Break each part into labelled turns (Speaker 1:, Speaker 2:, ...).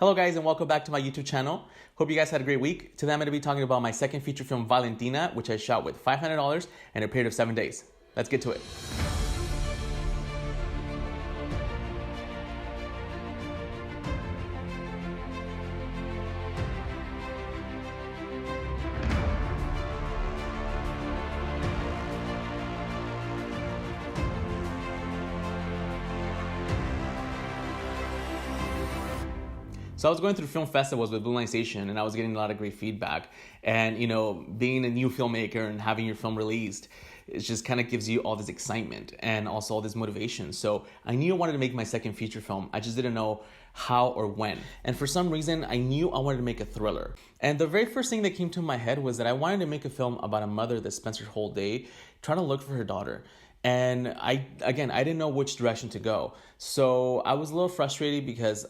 Speaker 1: Hello guys and welcome back to my YouTube channel. Hope you guys had a great week. Today I'm going to be talking about my second feature film, Valentina, which I shot with $500 and a period of 7 days. Let's get to it. So I was going through film festivals with Blue Line Station and I was getting a lot of great feedback. And you know, being a new filmmaker and having your film released, it just kind of gives you all this excitement and also all this motivation. So I knew I wanted to make my second feature film. I just didn't know how or when. And for some reason, I knew I wanted to make a thriller. And the very first thing that came to my head was that I wanted to make a film about a mother that spends her whole day trying to look for her daughter. And I didn't know which direction to go. So I was a little frustrated because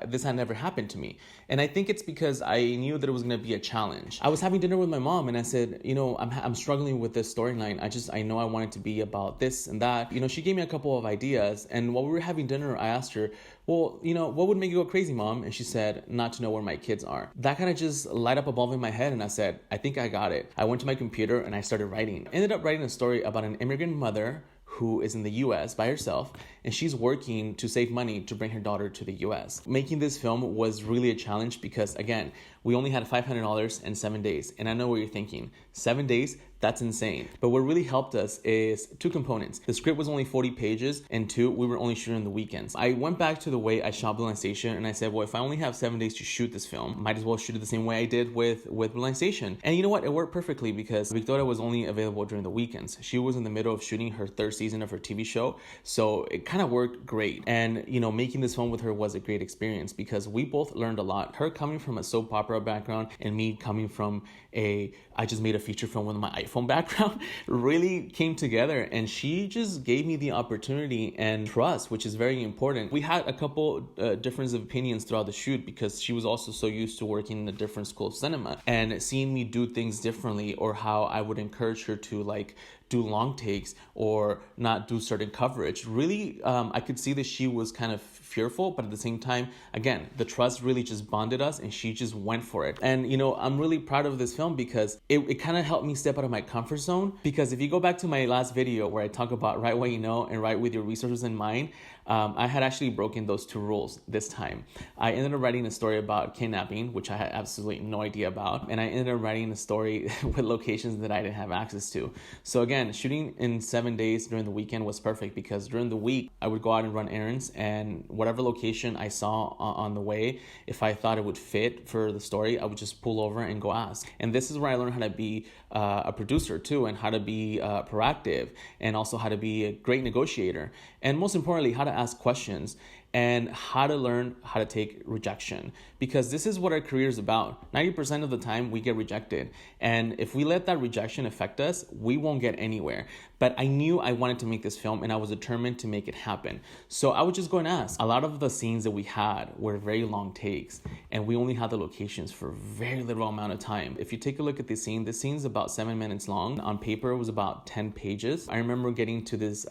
Speaker 1: this had never happened to me. And I think it's because I knew that it was going to be a challenge. I was having dinner with my mom and I said, you know, I'm struggling with this storyline. I know I want it to be about this and that. You know, she gave me a couple of ideas. And while we were having dinner, I asked her, well, you know, what would make you go crazy, Mom? And she said, not to know where my kids are. That kind of just light up a bulb in my head. And I said, I think I got it. I went to my computer and I started writing. I ended up writing a story about an immigrant mother who is in the US by herself, and she's working to save money to bring her daughter to the US. Making this film was really a challenge because, again, we only had $500 and 7 days. And I know what you're thinking, 7 days, that's insane. But what really helped us is two components. The script was only 40 pages, and two, we were only shooting the weekends. I went back to the way I shot Blue Line Station, and I said, well, if I only have 7 days to shoot this film, might as well shoot it the same way I did with Blue Line Station. And you know what? It worked perfectly because Victoria was only available during the weekends. She was in the middle of shooting her third season of her TV show, so it kind of worked great. And you know, making this film with her was a great experience because we both learned a lot. Her coming from a soap opera background and me coming from I just made a feature film with my iPhone background really came together, and she just gave me the opportunity and trust, which is very important. We had a couple differences of opinions throughout the shoot because she was also so used to working in a different school of cinema and seeing me do things differently, or how I would encourage her to like do long takes or not do certain coverage. Really, I could see that she was kind of fearful, but at the same time, again, the trust really just bonded us and she just went for it. And you know, I'm really proud of this film because it kind of helped me step out of my comfort zone. Because if you go back to my last video where I talk about write what you know and write with your resources in mind, I had actually broken those two rules this time. I ended up writing a story about kidnapping, which I had absolutely no idea about. And I ended up writing a story with locations that I didn't have access to. So again, shooting in 7 days during the weekend was perfect because during the week, I would go out and run errands, and whatever location I saw on the way, if I thought it would fit for the story, I would just pull over and go ask. And this is where I learned how to be a producer too, and how to be proactive, and also how to be a great negotiator. And most importantly, how to ask questions and how to learn how to take rejection, because this is what our career is about. 90% of the time we get rejected, and if we let that rejection affect us, we won't get anywhere. But I knew I wanted to make this film and I was determined to make it happen. So I would just go and ask. A lot of the scenes that we had were very long takes, and we only had the locations for very little amount of time. If you take a look at this scene's about 7 minutes long. On paper, it was about 10 pages. I remember getting to this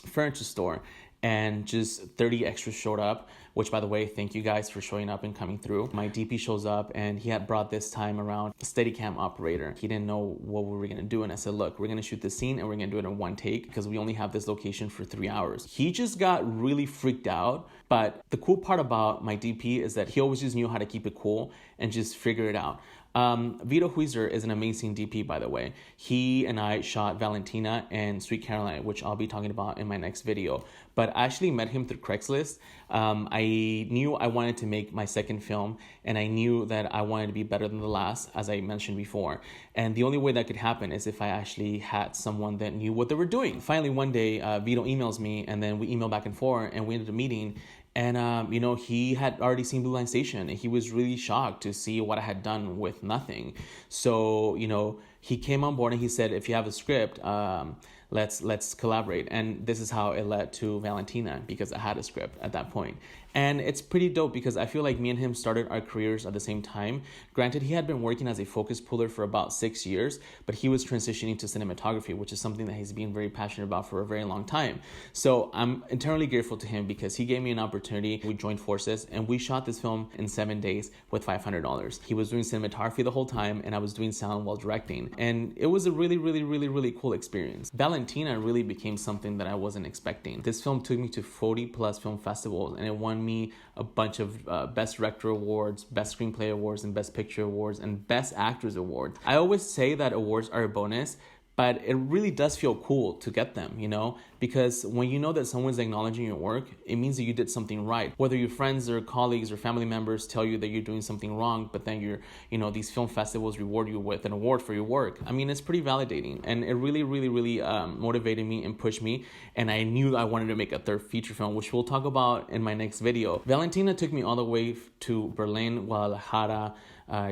Speaker 1: furniture store and just 30 extras showed up, which, by the way, thank you guys for showing up and coming through. My DP shows up and he had brought this time around a Steadicam operator. He didn't know what we were going to do. And I said, look, we're going to shoot this scene and we're going to do it in one take because we only have this location for 3 hours. He just got really freaked out. But the cool part about my DP is that he always just knew how to keep it cool and just figure it out. Vito Huizer is an amazing DP, by the way. He and I shot Valentina and Sweet Caroline, which I'll be talking about in my next video. But I actually met him through Craigslist. I knew I wanted to make my second film, and I knew that I wanted to be better than the last, as I mentioned before. And the only way that could happen is if I actually had someone that knew what they were doing. Finally, one day, Vito emails me, and then we email back and forth, and we ended up meeting. And, you know, he had already seen Blue Line Station, and he was really shocked to see what I had done with nothing. So, you know, he came on board and he said, if you have a script, let's collaborate. And this is how it led to Valentina, because I had a script at that point. And it's pretty dope because I feel like me and him started our careers at the same time. Granted, he had been working as a focus puller for about 6 years, but he was transitioning to cinematography, which is something that he's been very passionate about for a very long time. So I'm eternally grateful to him because he gave me an opportunity. We joined forces and we shot this film in 7 days with $500. He was doing cinematography the whole time and I was doing sound while directing. And it was a really cool experience. Valentina really became something that I wasn't expecting. This film took me to 40 plus film festivals and it won me a bunch of Best Director Awards, Best Screenplay Awards, and Best Picture Awards, and Best Actors Awards. I always say that awards are a bonus, but it really does feel cool to get them, you know, because when you know that someone's acknowledging your work, it means that you did something right. Whether your friends or colleagues or family members tell you that you're doing something wrong, but then these film festivals reward you with an award for your work. I mean, it's pretty validating, and it really motivated me and pushed me. And I knew I wanted to make a third feature film, which we'll talk about in my next video. Valentina took me all the way to Berlin, Guadalajara,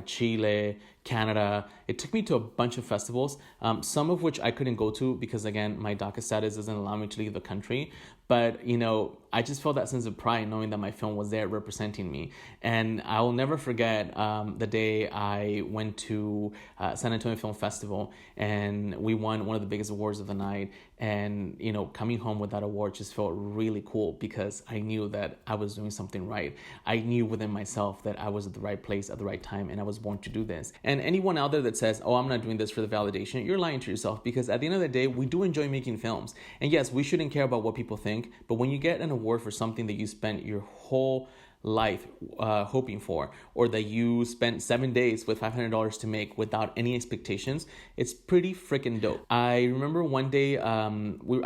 Speaker 1: Chile, Canada. It took me to a bunch of festivals, some of which I couldn't go to because, again, my DACA status doesn't allow me to leave the country. But, I just felt that sense of pride knowing that my film was there representing me. And I will never forget the day I went to San Antonio Film Festival and we won one of the biggest awards of the night. And, coming home with that award just felt really cool because I knew that I was doing something right. I knew within myself that I was at the right place at the right time and I was born to do this. And anyone out there that says, oh, I'm not doing this for the validation, you're lying to yourself, because at the end of the day, we do enjoy making films. And yes, we shouldn't care about what people think, but when you get an award for something that you spent your whole life hoping for, or that you spent 7 days with $500 to make without any expectations, it's pretty freaking dope. I remember one day I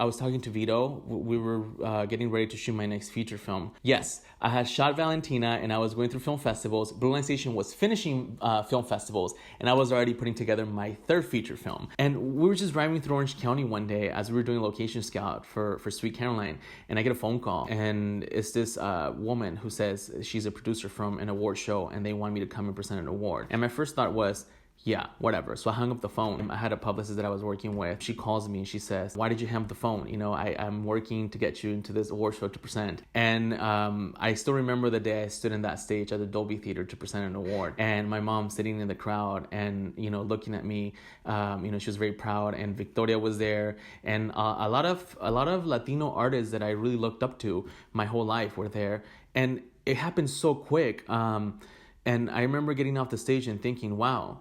Speaker 1: was talking to Vito. We were getting ready to shoot my next feature film. Yes, I had shot Valentina and I was going through film festivals. Blue Line Station was finishing film festivals and I was already putting together my third feature film. And we were just driving through Orange County one day as we were doing location scout for Sweet Caroline, and I get a phone call and it's this woman who says she's a producer from an award show and they want me to come and present an award. And my first thought was, yeah, whatever. So I hung up the phone. I had a publicist that I was working with. She calls me and she says, why did you hang up the phone? I'm working to get you into this award show to present. And I still remember the day I stood in that stage at the Dolby Theater to present an award. And my mom sitting in the crowd and, looking at me, she was very proud. And Victoria was there. And a lot of Latino artists that I really looked up to my whole life were there. And it happened so quick. And I remember getting off the stage and thinking, wow,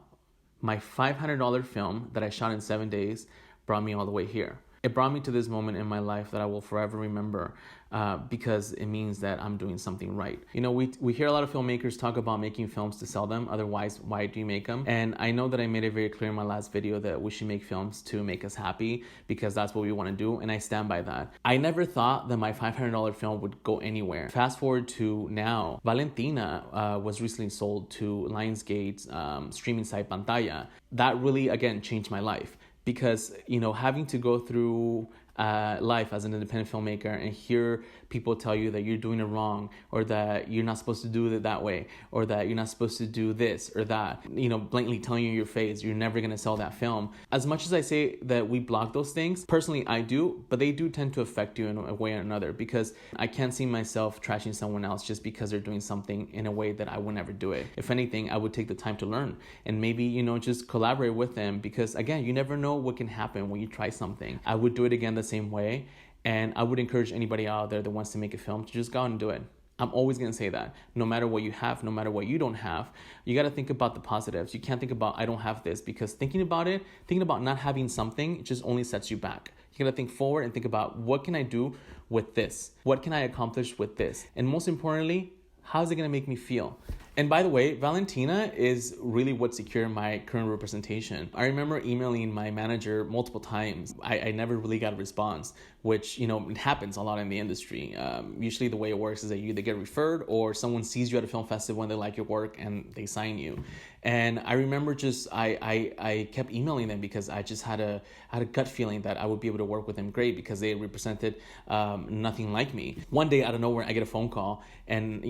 Speaker 1: my $500 film that I shot in 7 days brought me all the way here. It brought me to this moment in my life that I will forever remember because it means that I'm doing something right. We hear a lot of filmmakers talk about making films to sell them. Otherwise, why do you make them? And I know that I made it very clear in my last video that we should make films to make us happy because that's what we want to do. And I stand by that. I never thought that my $500 film would go anywhere. Fast forward to now, Valentina was recently sold to Lionsgate's streaming site Pantalla. That really, again, changed my life. Because, having to go through life as an independent filmmaker and hear people tell you that you're doing it wrong, or that you're not supposed to do it that way, or that you're not supposed to do this or that, blatantly telling you in your face, you're never going to sell that film. As much as I say that we block those things, personally I do, but they do tend to affect you in a way or another, because I can't see myself trashing someone else just because they're doing something in a way that I would never do it. If anything, I would take the time to learn and maybe, just collaborate with them, because again, you never know what can happen when you try something. I would do it again the same way. And I would encourage anybody out there that wants to make a film to just go out and do it. I'm always going to say that. No matter what you have, no matter what you don't have, you got to think about the positives. You can't think about, I don't have this, because thinking about not having something, it just only sets you back. You got to think forward and think about, what can I do with this? What can I accomplish with this? And most importantly, how's it going to make me feel? And by the way, Valentina is really what secured my current representation. I remember emailing my manager multiple times. I never really got a response, which, it happens a lot in the industry. Usually the way it works is that you either get referred or someone sees you at a film festival and they like your work and they sign you. And I remember I kept emailing them because I just had a gut feeling that I would be able to work with them great, because they represented nothing like me. One day out of nowhere, I get a phone call, and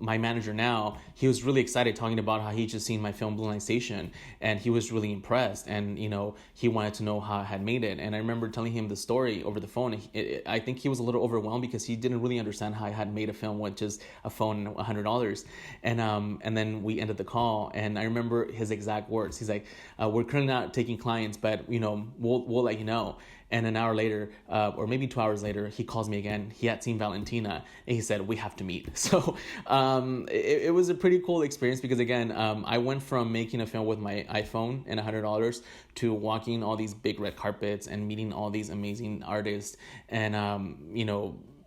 Speaker 1: my manager now, he was really excited, talking about how he just seen my film Blue Line Station, and he was really impressed, and he wanted to know how I had made it. And I remember telling him the story story over the phone. I think he was a little overwhelmed because he didn't really understand how I had made a film with just a phone and $100. And then we ended the call, and I remember his exact words. He's like, "We're currently not taking clients, but we'll let you know." And an hour later, or maybe 2 hours later, he calls me again. He had seen Valentina, and he said, "We have to meet." So it was a pretty cool experience because, again, I went from making a film with my iPhone and $100 to walking all these big red carpets and meeting all these amazing artists and,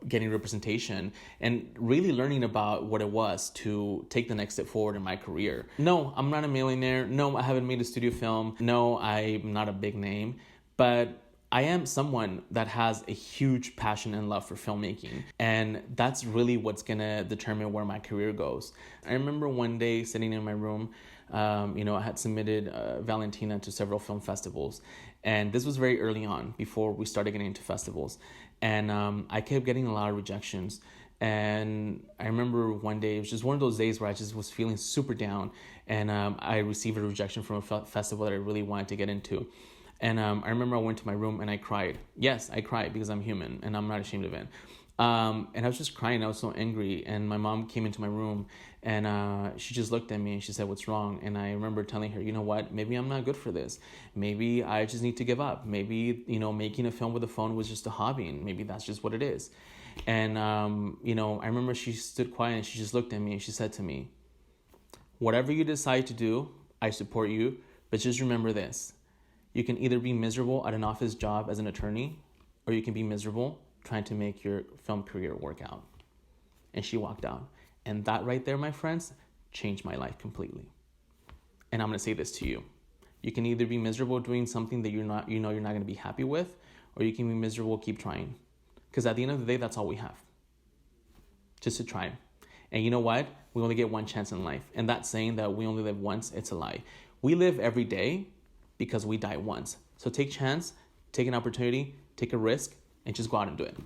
Speaker 1: getting representation and really learning about what it was to take the next step forward in my career. No, I'm not a millionaire. No, I haven't made a studio film. No, I'm not a big name, but I am someone that has a huge passion and love for filmmaking, and that's really what's gonna determine where my career goes. I remember one day sitting in my room, I had submitted Valentina to several film festivals, and this was very early on before we started getting into festivals, and I kept getting a lot of rejections. And I remember one day, it was just one of those days where I just was feeling super down, and I received a rejection from a festival that I really wanted to get into. And I remember I went to my room and I cried. Yes, I cried because I'm human and I'm not ashamed of it. And I was just crying. I was so angry. And my mom came into my room and she just looked at me and she said, "What's wrong?" And I remember telling her, "You know what? Maybe I'm not good for this. Maybe I just need to give up. Maybe, making a film with a phone was just a hobby and maybe that's just what it is." And, I remember she stood quiet and she just looked at me and she said to me, "Whatever you decide to do, I support you. But just remember this. You can either be miserable at an office job as an attorney, or you can be miserable trying to make your film career work out." And she walked out. And that right there, my friends, changed my life completely. And I'm going to say this to you. You can either be miserable doing something that you're not going to be happy with, or you can be miserable, keep trying. Because at the end of the day, that's all we have. Just to try. And you know what? We only get one chance in life. And that saying that we only live once, it's a lie. We live every day because we die once. So take chance, take an opportunity, take a risk, and just go out and do it.